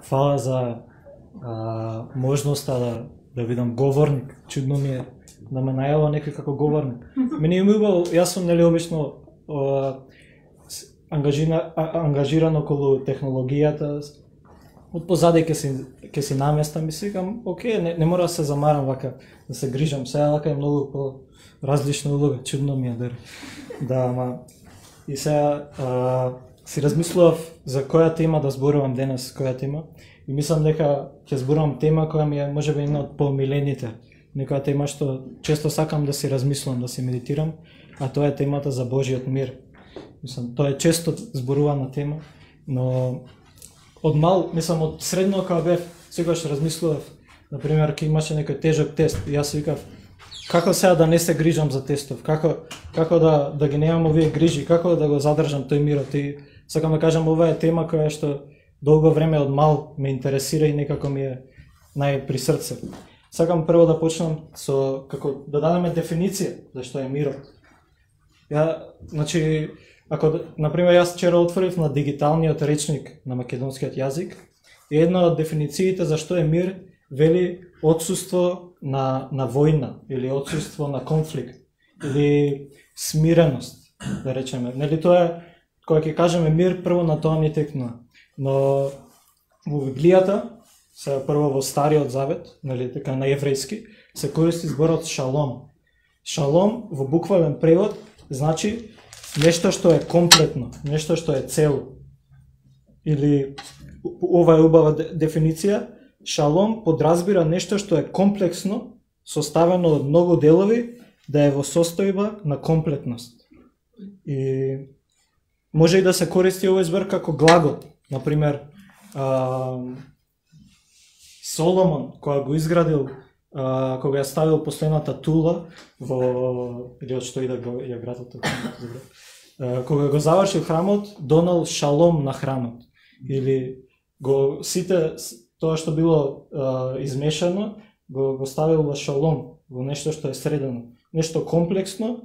Фала за можноста да видам говорник. Чудно ми е да ме најава некој како говорник. Мене ми убаво, јас сум нели обично ангажиран околу технологијата. Од позади ќе си наместам и сикам, окей, не мора да се замарам вака, да се грижам. Сега вака е многу по различна улога, чудно ми е да, ама и сега си размислував за која тема да зборувам денес, која тема, и мислам дека ќе зборувам тема која ми е можеби една од помилените, некоја тема што често сакам да си размислувам, да си медитирам, а тоа е темата за Божиот мир. Мислам, тоа е често зборувана тема, но од мал, мислам од средно кога бев, секогаш размислував, например, ке имаше некој тежок тест, и јас викав, како сега да не се грижам за тестов, како да ги немам овие грижи, како да го задржам тој мирот. И сакам да кажам, ова е тема која што долго време од мал ме интересира и некако ми е најпри срце. Сакам прво да почнам со како да дадеме дефиниција за што е мирот. Значи, ако например јас вчера отворив на дигиталниот речник на македонскиот јазик, и една од дефинициите за што е мир вели отсуство на војна или отсуство на конфликт или смиреност, да речеме. Нели тоа е кога ќе кажеме мир, прво на тоа ми текнува. Но во Библијата, се прво во Стариот Завет, нели така на еврејски, се користи зборот шалом. Шалом во буквален превод значи нешто што е комплетно, нешто што е цело. Или ова е убава дефиниција, шалом подразбира нешто што е комплексно, составено од многу делови, да е во состојба на комплетност. И може и да се користи овој збор како глагол. Например, Соломон, кога го изградил, кога ја ставил последната тула или од што и да ја градил, кога го завршил храмот, донал шалом на храмот. Или сите тоа што било измешано, го ставил во шалом, во нешто што е средено, нешто комплексно,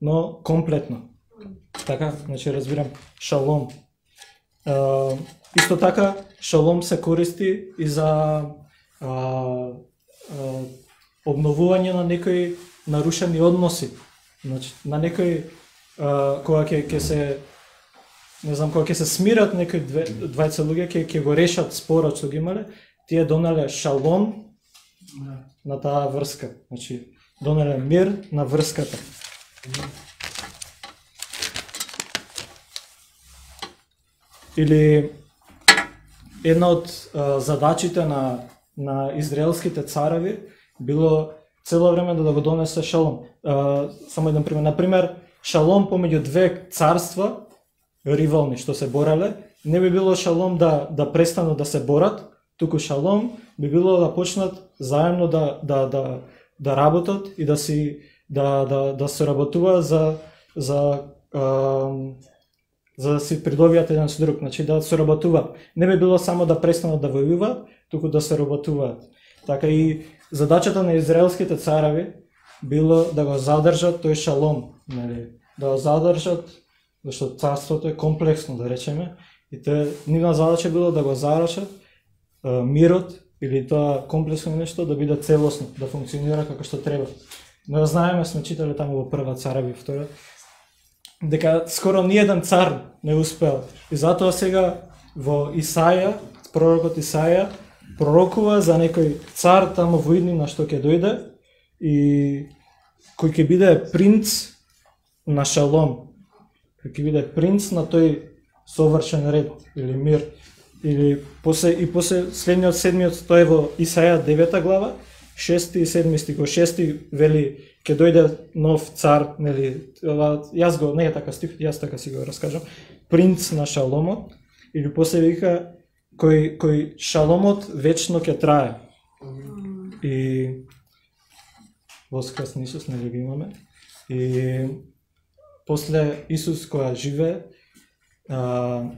но комплетно. Така, значи разбирам шалом. Исто така, шалом се користи и за обновување на некои нарушени односи. Значи, на некои кога ќе се кога ќе се смират некои двајца луѓе, ќе го решат спорот што ги имале, тие донале шалом на таа врска. Значи, донале мир на врската. Или една од задачите на израелските цареви било цело време да го донесе шалом. Само еден пример. Например, шалом помеѓу две царства, ривални што се бореле, не би било шалом да престанат да се борат, туку шалом би било да почнат заедно да работат и да се работува за да си придобијат еден со друг, значи да се работуваат. Не би било само да престанат да војуваат, туку да се работуваат. Така и задачата на израелските цареви било да го задржат тој шалом, нели? Да го задржат, зашто царството е комплексно, да речеме, и нивна задача било да го задржат мирот или тоа комплексно нешто да биде целосно, да функционира како што треба. Но знаеме, сме читале таму во Прва цареви, втора, дека скоро ниеден цар не успел. И затоа сега во Исаја, пророкот Исаја, пророкува за некој цар таму во иднина што ќе дојде и кој ќе биде принц на шалом, кој ќе биде принц на тој совршен ред или мир. Или после следниот седмиот, тоа е во Исаја 9 глава, 6 и 7 стих. Во 6 вели ќе дојде нов цар, нели, јас го, не е така стих, јас така си го раскажам, принц на шаломот, или после вика кој шаломот вечно ќе трае. И воскресен Исус, нели го имаме. И после Исус која живее,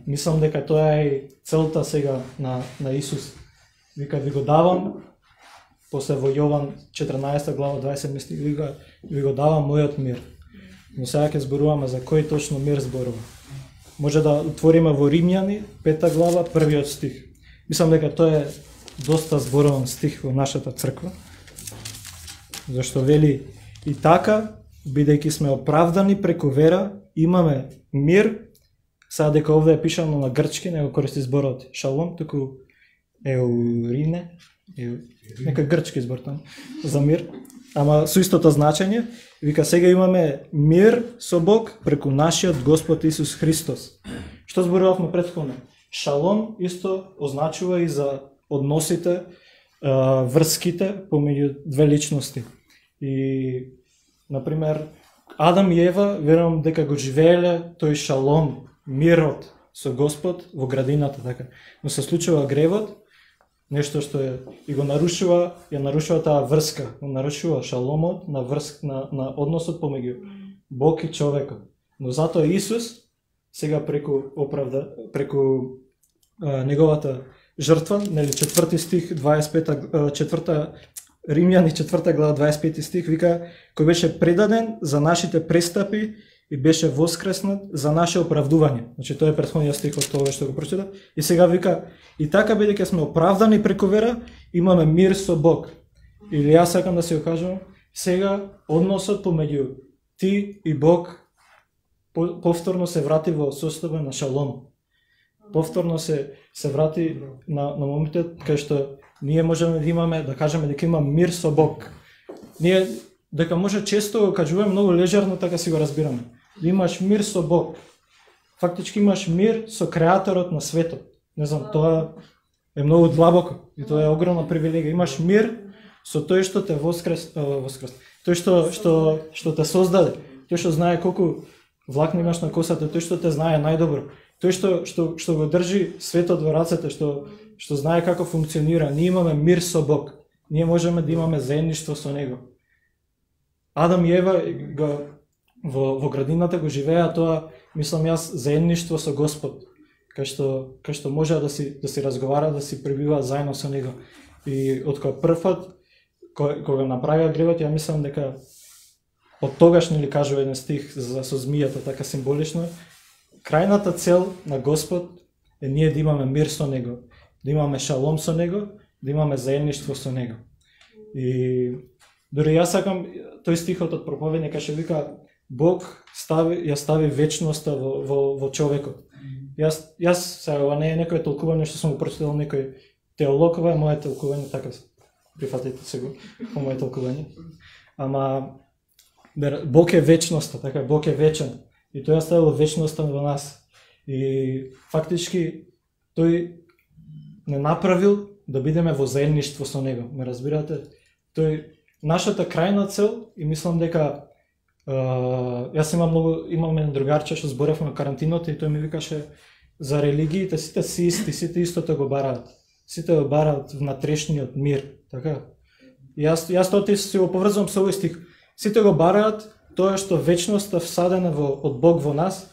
мислам дека тоа е целта сега на Исус. Вика, ви го давам, после во Јован 14 глава 20 стих, ви го давам мојот мир. Но сега ќе зборуваме за кој точно мир зборува. може да отвориме во Римјани, 5 глава, 1 стих. Мислам дека тоа е доста зборован стих во нашата црква. Зашто вели и така, бидејќи сме оправдани преку вера, имаме мир. Сега дека овде е пишано на грчки, не го користи зборот шалом, туку еурине, некој грчки збор там за мир, ама со истото значење. Вика, сега имаме мир со Бог преку нашиот Господ Исус Христос. Што зборувавме претходно? Шалом исто означува и за односите, врските помеѓу две личности. И, например, Адам и Ева, верувам дека го живееле тој шалом, мирот со Господ во градината, така. Но се случува гревот, нешто што и го нарушува, ја нарушува таа врска, го нарушува шаломот на односот помеѓу Бог и човекот. Но затоа Исус сега преку неговата жртва, нели 4 стих 25 Римјани 4 глава 25 стих вика, кој беше предаден за нашите престапи и беше воскреснат за наше оправдување. Значи тоа е претходниот стих од тоа што го прочитав. И сега вика, и така бидејќи сме оправдани преку вера, имаме мир со Бог. Или јас сакам да се го кажам, сега односот помеѓу ти и Бог повторно се врати во состојба на шалом. Повторно се врати на моментот кај што ние можеме да имаме, да кажеме дека има мир со Бог. Ние дека може често кажуваме многу лежерно, така си го разбираме. Да имаш мир со Бог. Фактички имаш мир со креаторот на светот. Не знам, тоа е многу длабоко и тоа е огромна привилегија. Имаш мир со тој што те воскрес. Тој што те создаде. Тој што знае колку влакни имаш на косата, тој што те знае најдобро. Тој што го држи светот во рацете, што знае како функционира. Ние имаме мир со Бог. Ние можеме да имаме заедништво со Него. Адам и Ева во градината го живеа тоа, мислам јас, заедништво со Господ, кај што може да си разговара, да си пребива заедно со Него. И од кога првпат, кога направија гревот, ја мислам дека од тогаш нели кажува еден стих со змијата, така символично, крајната цел на Господ е ние да имаме мир со Него, да имаме шалом со Него, да имаме заедништво со Него. И дори јас сакам тој стихот од проповедник кај што вика Бог ја стави вечноста во човекот. Јас сега ова не е некој толкување што сум го прочитал некој теолог, ова е моје толкување, така прифатете се го по моје толкување. Ама Бог е вечноста, така Бог е вечен и тој ја ставил вечноста во нас. И фактички тој не направил да бидеме во заедништво со Него. Ме разбирате? Тој нашата крајна цел, и мислам дека јас имам еден другарче што зборевме на карантината и тој ми викаше за религиите, сите си исти, сите истото го бараат. Сите го бараат внатрешниот мир, така? Јас тоа си го поврзувам со овој стих. Сите го бараат тоа што вечноста всадена од Бог во нас,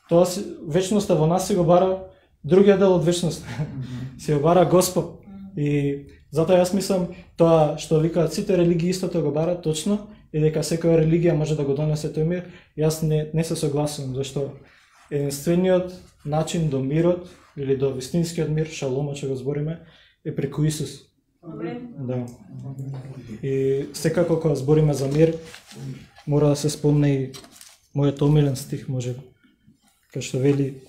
тоа вечноста во нас си го бара другиот дел од вечноста. Си го бара Господ. И затоа јас мислам тоа што викаат сите религии истото го бараат точно и дека секоја религија може да го донесе тој мир, јас не се согласувам, зашто единствениот начин до мирот или до вистинскиот мир, шаломот што го збориме, е преку Исус. Да. И секако кога збориме за мир, мора да се спомне и мојот омилен стих, може кај што вели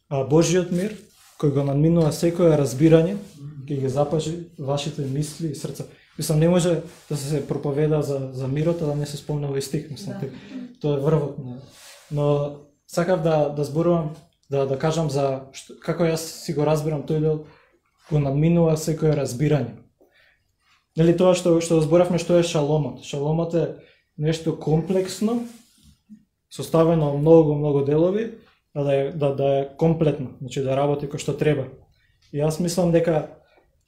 Божиот мир, кој го надминува секое разбирање, ќе ги запажи вашите мисли и срца. Мислам, не може да се проповеда за мирот, а да не се спомне овој стих, мислам, тоа е врвот. Но сакав да зборувам, да кажам за како јас си го разбирам тој дел, го надминува секое разбирање. Нели тоа што зборавме што е шаломот? Шаломот е нешто комплексно, составено од многу делови, да е комплетно, значи да работи кој што треба. И јас мислам дека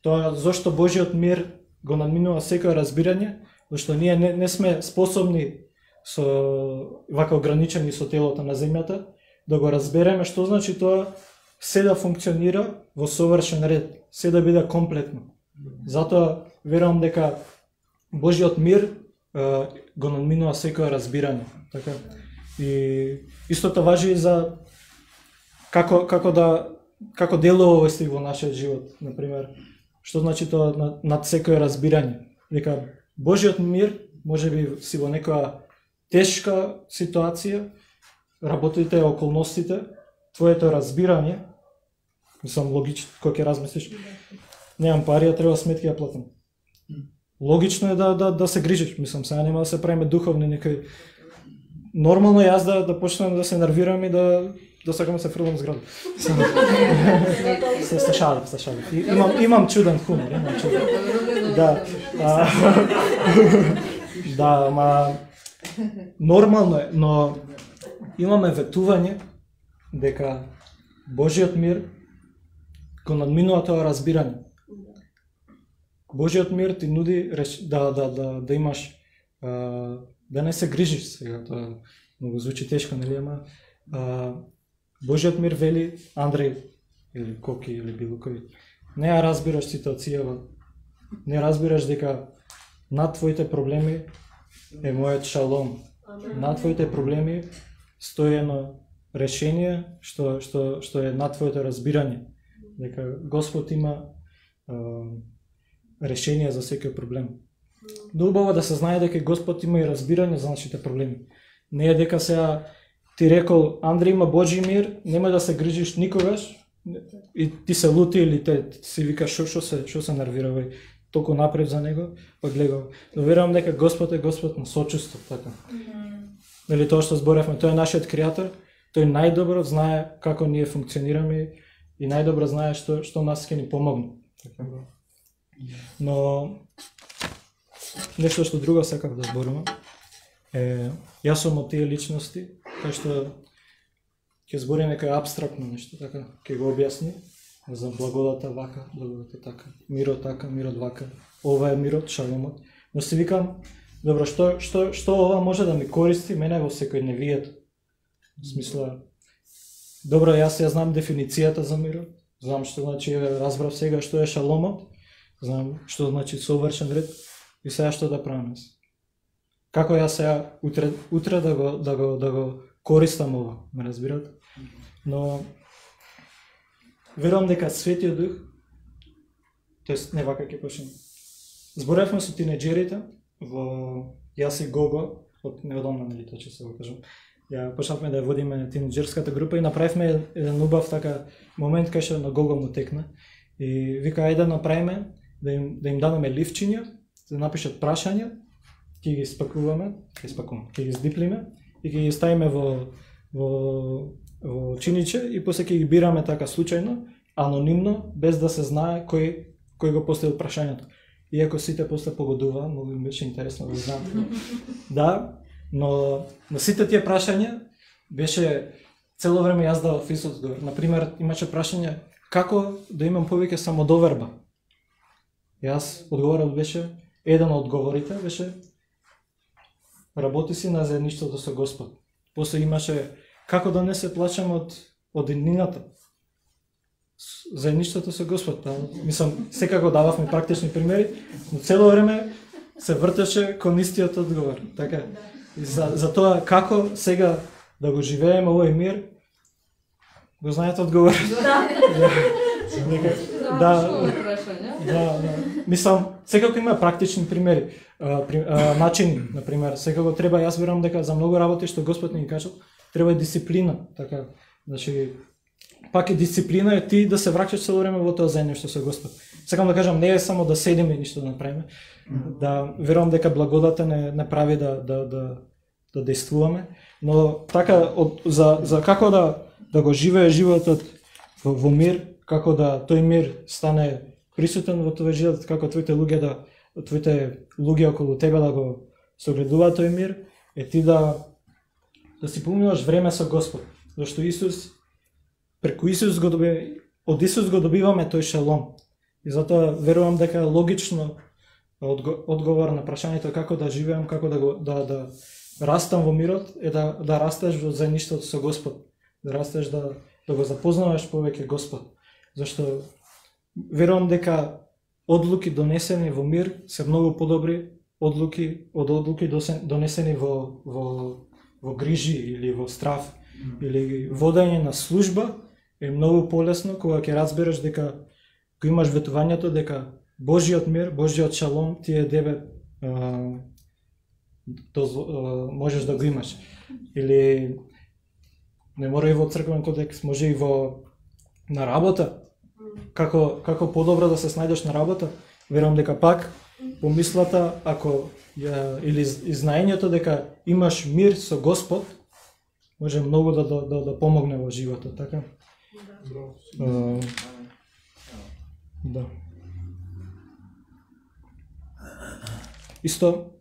тоа зошто Божиот мир го надминува секое разбирање, зашто ние не сме способни со вака ограничени со телото на земјата да го разбереме што значи тоа се да функционира во совршен ред, се да биде комплетно. Затоа верувам дека Божиот мир го надминува секое разбирање, така. И истото важи и за како делува овој стих во нашиот живот, например. Што значи тоа над секое разбирање? Дека Божиот мир, можеби си во некоја тешка ситуација, работите, околностите, твоето разбирање, мислам логично, кој ќе размислиш, немам пари, треба сметки да платам. Логично е да се грижиш, мислам, сега нема да се правиме духовни некои. Нормално јас да почнем да се нервирам и да сакам да се фрлам зграда. Се шалам. Имам чуден хумор, Да. Да, ама нормално е, но имаме ветување дека Божиот мир го надминува тоа разбирање. Божиот мир ти нуди да имаш, да не се грижиш сега, тоа многу звучи тешко, нели, ама Божиот мир вели Андреј или Коки или било кој. Не ја разбираш ситуацијава, не разбираш дека над твоите проблеми е мојот шалом. Над твоите проблеми стои едно решение што е над твоето разбирање. Дека Господ има решение за секој проблем. Убаво да се знае дека Господ има и разбирање за нашите проблеми. Не е дека сега ти рекол Андреј има Божи мир, нема да се грижиш никогаш и ти се лути или те си викаш што се нервира толку напред за него, па гледа. Но верувам дека Господ е Господ на сочувство, така. Нели тоа што зборевме, тој е нашиот креатор, тој најдобро знае како ние функционираме и најдобро знае што нас ќе ни помогне. Но нешто што друго сакав да зборувам е, јас сум од тие личности кај што ќе збори некој абстрактно нешто, така, ќе го објасни за благодата вака, благодата така, мирот така, мирот вака, ова е мирот, шаломот. Но си викам, добро, што ова може да ми користи мене во секојдневието? В смисла, добро, јас ја знам дефиницијата за мирот, знам што значи, разбрав сега што е шаломот, знам што значи совршен ред и сега што да правам јас. Како јас сега утре да го користам ова, ме разбирате? Но верувам дека Светиот Дух, тоест не вака ќе почнем. Зборевме со тинеџерите во јас и Гого, од неодамна, нели тоа ќе се го кажам. Ја почнавме да ја водиме тинеџерската група и направивме еден убав така момент кај што на Гого му текна. И вика ајде да направиме да им дадеме ливчиња, да напишат прашања, ќе ги спакуваме, ќе ги здиплиме и ќе ги ставиме во чиниче и после ќе ги бираме така случајно, анонимно, без да се знае кој го поставил прашањето. Иако сите после погодуваа, многу им беше интересно да знаат. Да, но на сите тие прашања беше цело време јас давав ист одговор. Например, имаше прашање како да имам повеќе самодоверба. Јас одговорот беше, еден од одговорите беше работи си на заедништвото со Господ. После имаше како да не се плачам од еднината. Заедништвото со Господ. Мислам, секако дававме практични примери, но цело време се вртеше кон истиот одговор. Така. И за тоа како сега да го живееме овој мир, го знаете одговор. Да. Мислам, секако има практични примери, начини, например, секако треба, јас верувам дека за многу работи што Господ ни кажал, треба дисциплина, така. Значи, пак е дисциплина е ти да се враќаш цело време во тоа заедништво со Господ. Сакам да кажам, не е само да седиме и ништо да направиме. Да верувам дека благодата не прави да действуваме, но така за како да го живее животот во мир, како да тој мир стане присутен во твојот живот, како твоите луѓе околу тебе да го согледуваат тој мир, е ти да си поминуваш време со Господ, зашто преку Исус од Исус го добиваме тој шалом. И затоа верувам дека логично одговор на прашањето како да живеам, како да растам во мирот, е да растеш во заедништвото со Господ, да растеш да го запознаваш повеќе Господ. Зашто верувам дека одлуки донесени во мир се многу подобри од одлуки донесени во во грижи или во страв или водење на служба е многу полесно кога ќе разбереш дека го имаш ветувањето дека Божиот мир, Божиот шалом ти е тебе можеш да го имаш. Или не мора и во црквен контекст, може и во на работа. Како подобро да се снајдеш на работа? Верувам дека пак помислата или знаењето дека имаш мир со Господ може многу да помогне во животот, така? Да. Исто,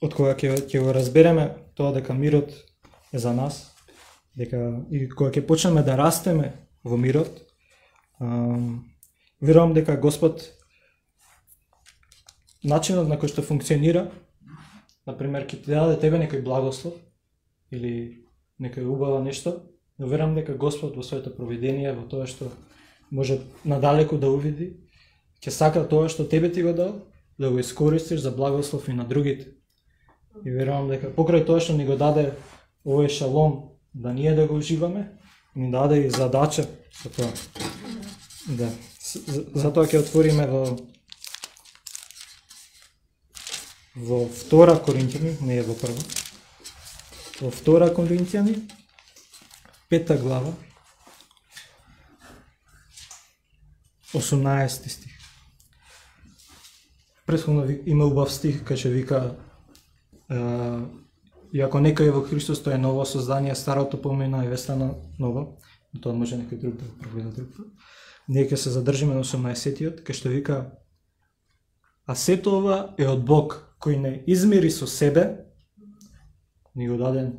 од кога ќе го разбереме тоа дека мирот е за нас, дека и кога ќе почнеме да растеме во мирот, верувам дека Господ начинот на кој што функционира, например, ќе ти даде тебе некој благослов или некој убава нешто, но верувам дека Господ во своето провидение, во тоа што може надалеку да увиди, ќе сака тоа што тебе ти го дал, да го искористиш за благослов и на другите. И верувам дека покрај тоа што ни го даде овој шалом да ние да го уживаме, ни даде и задача за тоа. Да. Затоа ќе отвориме во 2 Коринќани, не е во прва. Во 2 Коринќани, 5 глава, 18 стих. Претходно има убав стих кај што вика и ако некој е во Христос, тој е ново создание, старото помина и ве стана ново. Тоа може некој друг да проведе друг пат. Ние ќе се задржиме на 18-тиот, кај што вика: а сето ова е од Бог, кој не измери со себе, ни го даден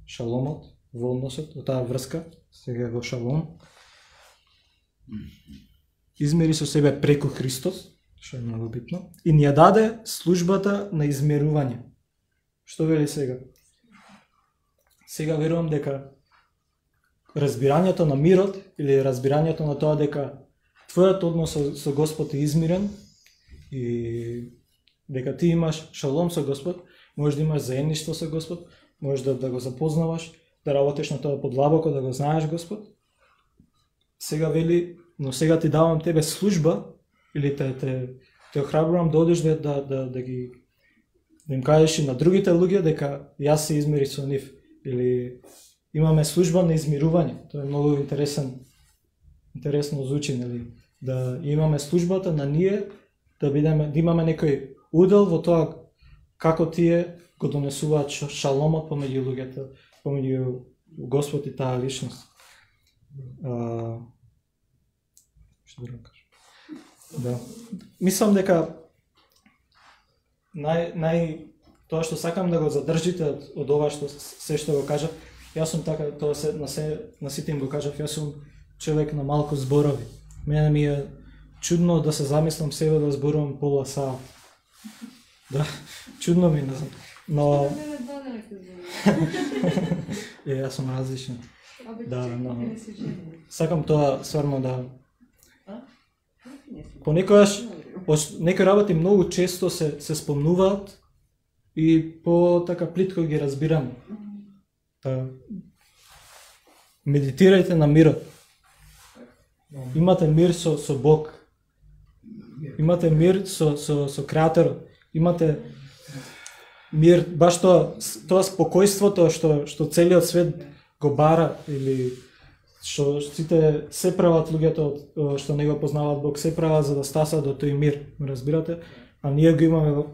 шаломот во односот, од таа врска, сега во шалом, измери со себе преку Христос, што е многу битно, и ни ја даде службата на измерување. Што вели сега? Сега верувам дека разбирањето на мирот или разбирањето на тоа дека твојот однос со Господ е измирен и дека ти имаш шалом со Господ, можеш да имаш заедништво со Господ, можеш да го запознаваш, да работиш на тоа подлабоко, да го знаеш Господ. Сега вели, но сега ти давам тебе служба или те охрабрувам да одиш да им кажеш и на другите луѓе дека јас се измери со нив. Или имаме служба на измирување. Тоа е многу интересно звучи, нели? Да имаме службата на ние да имаме некој удел во тоа како тие го донесуваат шаломот помеѓу луѓето, помеѓу Господ и таа личност. Што да кажам? Да. Мислам дека тоа што сакам да го задржите од ова се што го кажав, јас сум така, тоа се на сите им го кажав, јас сум човек на малку зборови. Мене ми е чудно да се замислам себе да зборувам пола саат. Да, чудно ми, не знам. Но јас сум различен. Да, но сакам тоа стварно да понекогаш некои работи многу често се спомнуваат и по така плитко ги разбирам. Медитирајте на мирот. Имате мир со Бог. Имате мир со Креаторот. Имате мир, баш тоа спокојството што целиот свет го бара или што сите се прават луѓето што не го познаваат Бог, се прават за да стасат до тој мир, разбирате? А ние го имаме,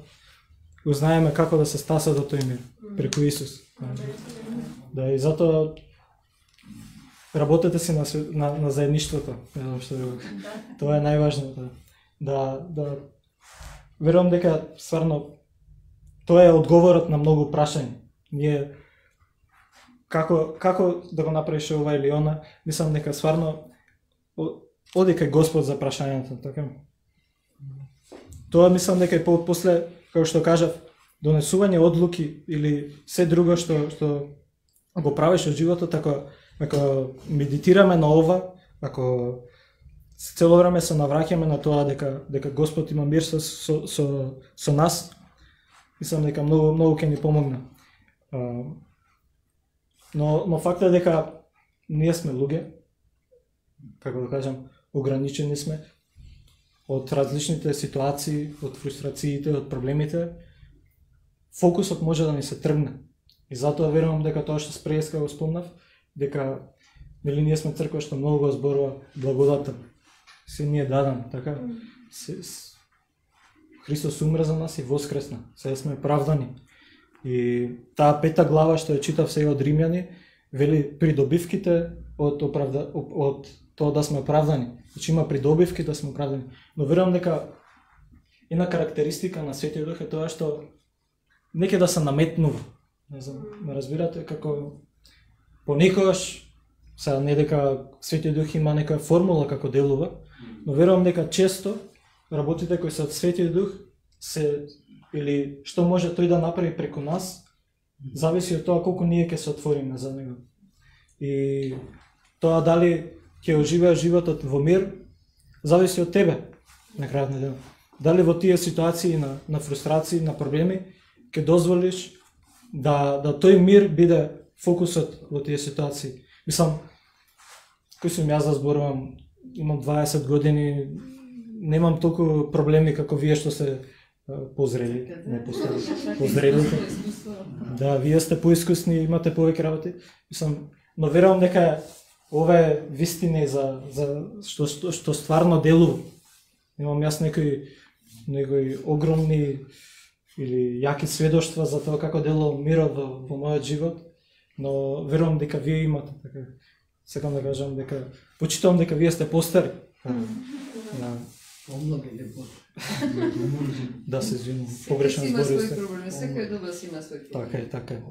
го знаеме како да се стаса до тој мир преку Исус. Да, и затоа работете си на заедништвото. Тоа е најважното. Да верувам дека стварно тоа е одговорот на многу прашања. Ние како да го направиш ова или она, мислам дека стварно оди кај Господ за прашањата, така? Тоа мислам дека и после, како што кажав, донесување одлуки или се друго што го правиш од животот, ако медитираме на ова, ако цело време се навраќаме на тоа дека Господ има мир со нас, мислам дека многу ќе ни помогне. Но факт е дека ние сме луѓе, како да кажам, ограничени сме од различните ситуации, од фрустрациите, од проблемите. Фокусот може да ни се тргне. И затоа верувам дека тоа што спреска го спомнав, дека нели ние сме црква што многу го зборува благодата. Се ни е даден, така? Христос умре за нас и воскресна. Сега сме оправдани. И таа 5 глава што ја читав сега од Римјани, вели придобивките од тоа да сме оправдани. Значи има придобивки да сме оправдани. Но верувам дека една карактеристика на Светиот Дух е тоа што неќе да се наметнува. Не знам, ме разбирате, како понекогаш, сега не дека Светиот Дух има нека формула како делува, но верувам дека често работите кои се од Светиот Дух се или што може тој да направи преку нас, зависи од тоа колку ние ќе се отвориме за него. И тоа дали ќе оживееш животот во мир, зависи од тебе на крајот на денот. Дали во тие ситуации на фрустрации, на проблеми, ќе дозволиш да тој мир биде фокусот во тие ситуации. Мислам, кој сум јас да зборувам, имам 20 години, немам толку проблеми како вие што се позрели, не постари, позрели. Да, вие сте поискусни, имате повеќе работи. Мислам, но верувам дека ове вистини за што стварно делува. Имам јас некои огромни или јаки сведоштва за тоа како делува мирот во мојот живот, но верувам дека вие имате, така. Сакам да кажам дека почитувам дека вие сте постари. Да, се извинувам. Погрешно зборив се. Секој од вас има свој проблем. Така е.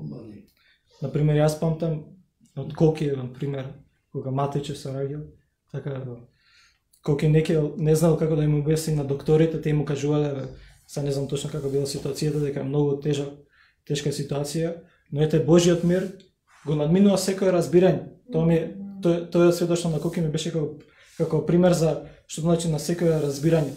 Например, јас памтам од Коки, например, кога матиче се раѓал, така Коки не знал како да им објасни на докторите, те му кажувале, са не знам точно како била ситуацијата, дека е многу тешка ситуација, но ете Божиот мир го надминува секој разбирање. Тоа сведоштво на Коки ми беше како пример за што значи на секој разбирање.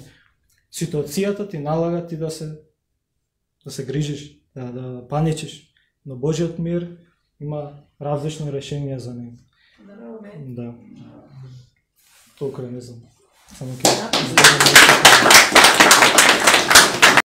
Ситуацијата ти налага ти да се грижиш, да паничиш, но Божиот мир има различно решение за него. Да. Толку не знам. Само ќе